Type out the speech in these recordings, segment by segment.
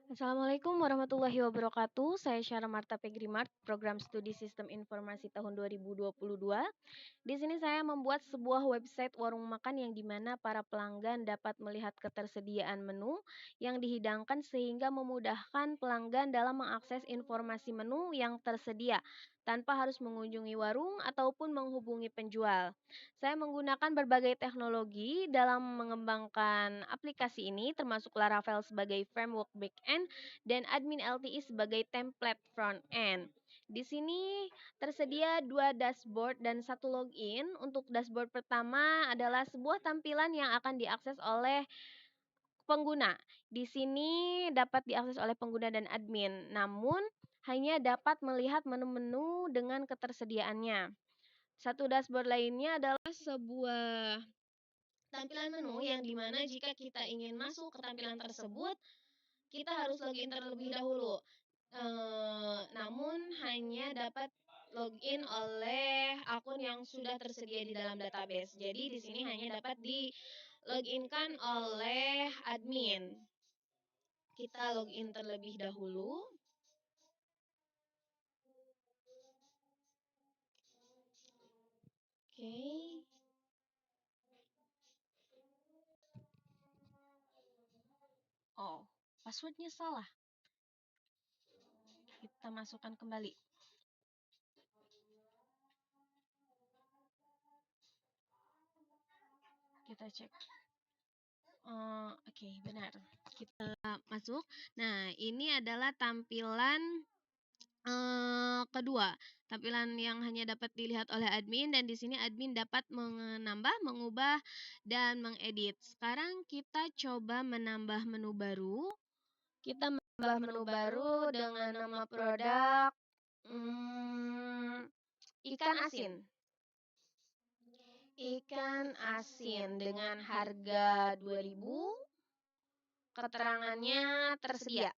Assalamualaikum warahmatullahi wabarakatuh. Saya Syara Marta Pegrimart, Program Studi Sistem Informasi tahun 2022. Di sini saya membuat sebuah website warung makan yang dimana para pelanggan dapat melihat ketersediaan menu yang dihidangkan sehingga memudahkan pelanggan dalam mengakses informasi menu yang tersedia tanpa harus mengunjungi warung ataupun menghubungi penjual. Saya menggunakan berbagai teknologi dalam mengembangkan aplikasi ini, termasuk Laravel sebagai framework backend dan Admin LTE sebagai template front end. Di sini tersedia dua dashboard dan satu login. Untuk dashboard pertama adalah sebuah tampilan yang akan diakses oleh pengguna. Di sini dapat diakses oleh pengguna dan admin, namun hanya dapat melihat menu-menu dengan ketersediaannya. Satu dashboard lainnya adalah sebuah tampilan menu yang dimana jika kita ingin masuk ke tampilan tersebut, kita harus login terlebih dahulu. Namun hanya dapat login oleh akun yang sudah tersedia di dalam database. Jadi di sini hanya dapat di loginkan oleh admin. Kita login terlebih dahulu. Oke. Oh, passwordnya salah. Kita masukkan kembali. Kita cek. Oke, benar. Kita masuk. Nah, ini adalah tampilan kedua. Tampilan yang hanya dapat dilihat oleh admin, dan di sini admin dapat menambah, mengubah, dan mengedit. Sekarang kita coba menambah menu baru. Kita menambah menu baru dengan nama produk ikan asin. Ikan asin dengan harga 2.000. Keterangannya tersedia.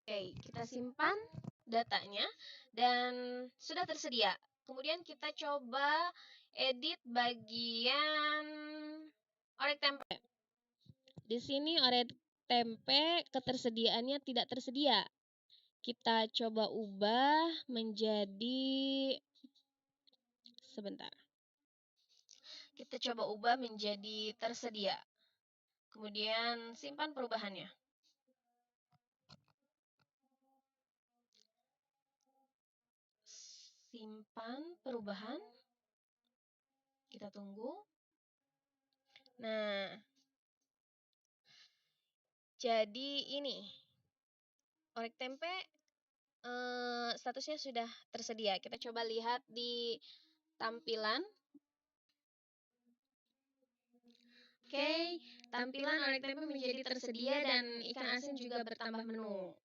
Oke, kita simpan datanya dan sudah tersedia. Kemudian kita coba edit bagian orek tempe. Di sini orek tempe ketersediaannya tidak tersedia. Kita coba ubah menjadi sebentar. Kita coba ubah menjadi tersedia. Kemudian simpan perubahannya. Simpan perubahan. Kita tunggu. Nah, jadi ini orek tempe statusnya sudah tersedia. Kita coba lihat di tampilan. Oke, tampilan orek tempe menjadi tersedia dan ikan asin juga bertambah menu.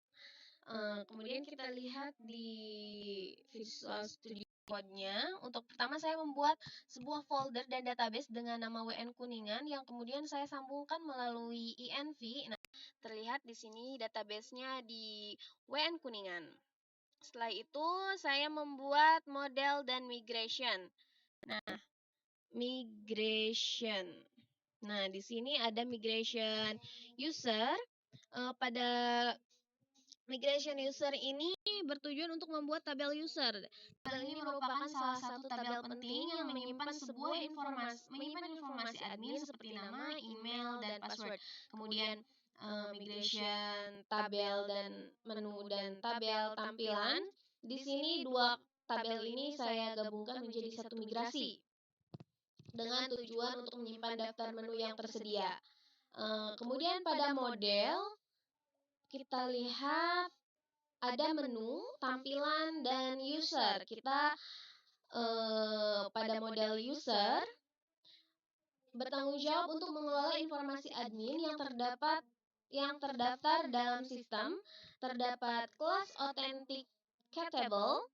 Kemudian kita lihat di Visual Studio Code-nya. Untuk pertama saya membuat sebuah folder dan database dengan nama WN Kuningan yang kemudian saya sambungkan melalui INV. Nah, terlihat di sini database-nya di WN Kuningan. Setelah itu saya membuat model dan migration. Nah, migration. Nah, di sini ada migration user. Pada migration user ini bertujuan untuk membuat tabel user. Tabel ini merupakan salah satu tabel penting yang menyimpan informasi admin seperti nama, email, dan password. Kemudian migration tabel dan menu dan tabel tampilan. Di sini dua tabel ini saya gabungkan menjadi satu migrasi dengan tujuan untuk menyimpan daftar menu yang tersedia. Kemudian pada model kita lihat ada menu, tampilan, dan user. Kita pada model user bertanggung jawab untuk mengelola informasi admin yang terdaftar dalam sistem. Terdapat kelas authenticatable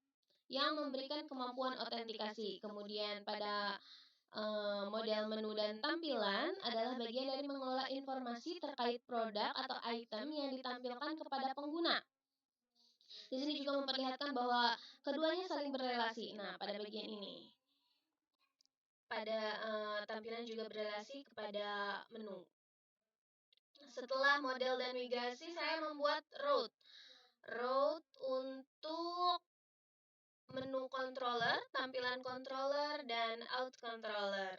yang memberikan kemampuan autentikasi. Kemudian pada model menu dan tampilan adalah bagian dari mengelola informasi terkait produk atau item yang ditampilkan kepada pengguna. Di sini juga memperlihatkan bahwa keduanya saling berrelasi. Nah, pada bagian ini, pada tampilan juga berrelasi kepada menu. setelah model dan migrasi, saya membuat route. Route untuk menu controller, tampilan controller, dan out controller.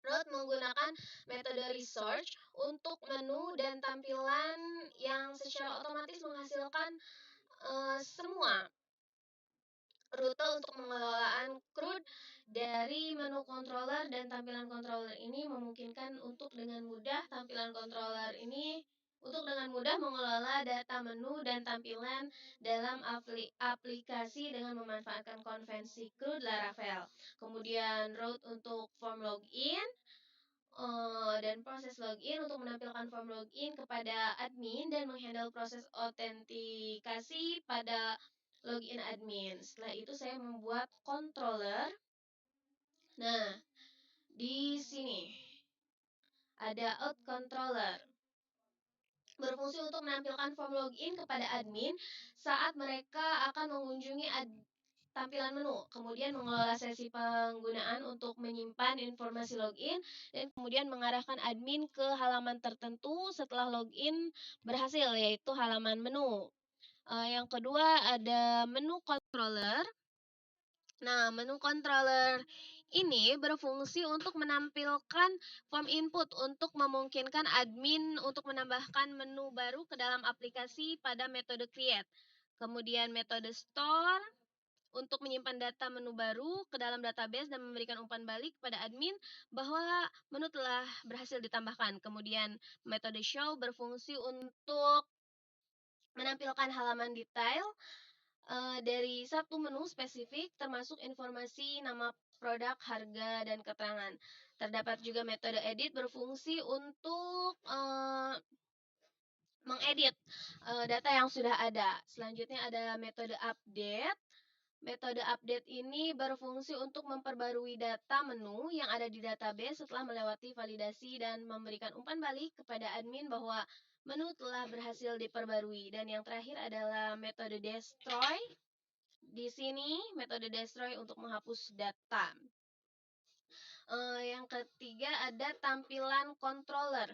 Route menggunakan metode research untuk menu dan tampilan yang secara otomatis menghasilkan semua rute untuk pengelolaan CRUD dari menu controller, dan tampilan controller ini memungkinkan untuk dengan mudah mengelola data menu dan tampilan dalam aplikasi dengan memanfaatkan konvensi CRUD Laravel. Kemudian route untuk form login dan proses login untuk menampilkan form login kepada admin dan menghandle proses autentikasi pada login admin. Setelah itu saya membuat controller. Nah, di sini ada out controller. Berfungsi untuk menampilkan form login kepada admin saat mereka akan mengunjungi tampilan menu, kemudian mengelola sesi penggunaan untuk menyimpan informasi login, dan kemudian mengarahkan admin ke halaman tertentu setelah login berhasil, yaitu halaman menu. Yang kedua ada menu controller. Nah, menu controller ini berfungsi untuk menampilkan form input untuk memungkinkan admin untuk menambahkan menu baru ke dalam aplikasi pada metode create. Kemudian metode store untuk menyimpan data menu baru ke dalam database dan memberikan umpan balik kepada admin bahwa menu telah berhasil ditambahkan. Kemudian metode show berfungsi untuk menampilkan halaman detail dari satu menu spesifik termasuk informasi nama produk, harga, dan keterangan. Terdapat juga metode edit berfungsi untuk mengedit data yang sudah ada. Selanjutnya ada metode update. Metode update ini berfungsi untuk memperbarui data menu yang ada di database setelah melewati validasi dan memberikan umpan balik kepada admin bahwa menu telah berhasil diperbarui. Dan yang terakhir adalah metode destroy. Di sini metode destroy untuk menghapus data. Yang ketiga ada tampilan controller.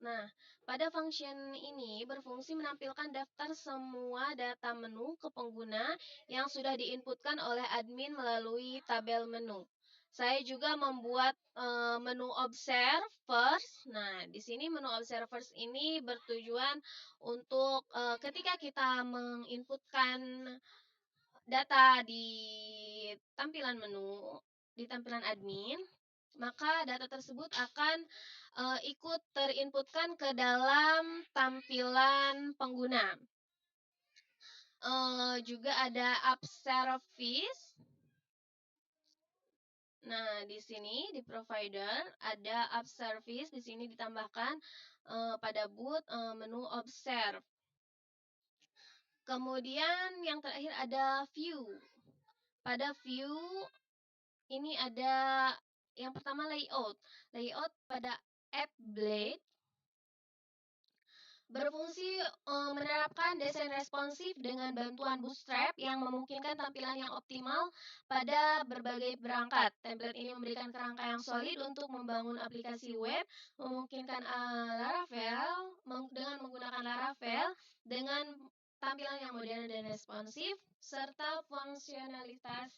Nah, pada function ini berfungsi menampilkan daftar semua data menu ke pengguna yang sudah diinputkan oleh admin melalui tabel menu. Saya juga membuat menu observers. Nah, di sini menu observers ini bertujuan untuk ketika kita menginputkan data di tampilan menu, di tampilan admin, maka data tersebut akan ikut terinputkan ke dalam tampilan pengguna. Juga ada app service. Nah, di sini di provider ada app service, di sini ditambahkan pada boot menu observe. Kemudian yang terakhir ada view. Pada view ini ada yang pertama layout. Layout pada app blade berfungsi menerapkan desain responsif dengan bantuan Bootstrap yang memungkinkan tampilan yang optimal pada berbagai perangkat. Template ini memberikan kerangka yang solid untuk membangun aplikasi web, memungkinkan Laravel dengan menggunakan Laravel dengan tampilan yang modern dan responsif, serta fungsionalitas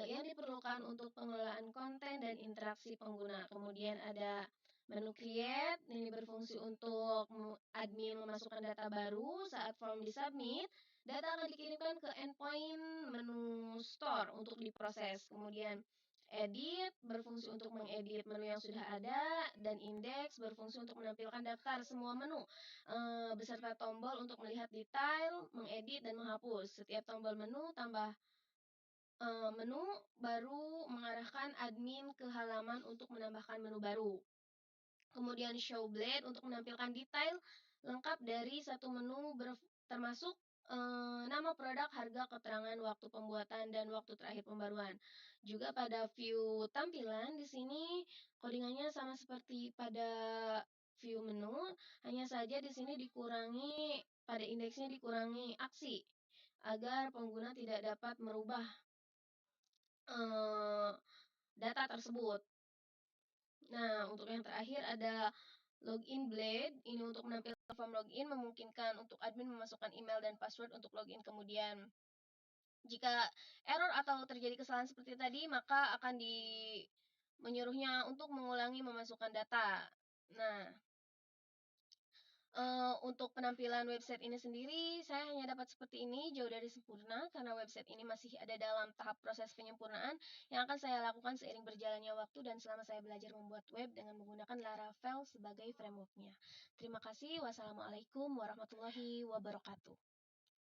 yang diperlukan untuk pengelolaan konten dan interaksi pengguna. Kemudian ada menu create, ini berfungsi untuk admin memasukkan data baru saat form disubmit. Data akan dikirimkan ke endpoint menu store untuk diproses. Kemudian edit berfungsi untuk mengedit menu yang sudah ada, dan index berfungsi untuk menampilkan daftar semua menu beserta tombol untuk melihat detail, mengedit, dan menghapus. Setiap tombol menu tambah menu baru mengarahkan admin ke halaman untuk menambahkan menu baru. Kemudian show blade untuk menampilkan detail lengkap dari satu menu termasuk nama produk, harga, keterangan, waktu pembuatan, dan waktu terakhir pembaruan. Juga pada view tampilan di sini codingannya sama seperti pada view menu, hanya saja di sini dikurangi pada indeksnya dikurangi aksi agar pengguna tidak dapat merubah data tersebut. Nah, untuk yang terakhir ada Login Blade ini untuk menampilkan form login memungkinkan untuk admin memasukkan email dan password untuk login. Kemudian jika error atau terjadi kesalahan seperti tadi, maka akan menyuruhnya untuk mengulangi memasukkan data. Nah, untuk penampilan website ini sendiri, saya hanya dapat seperti ini, jauh dari sempurna, karena website ini masih ada dalam tahap proses penyempurnaan yang akan saya lakukan seiring berjalannya waktu dan selama saya belajar membuat web dengan menggunakan Laravel sebagai framework-nya. Terima kasih. Wassalamualaikum warahmatullahi wabarakatuh.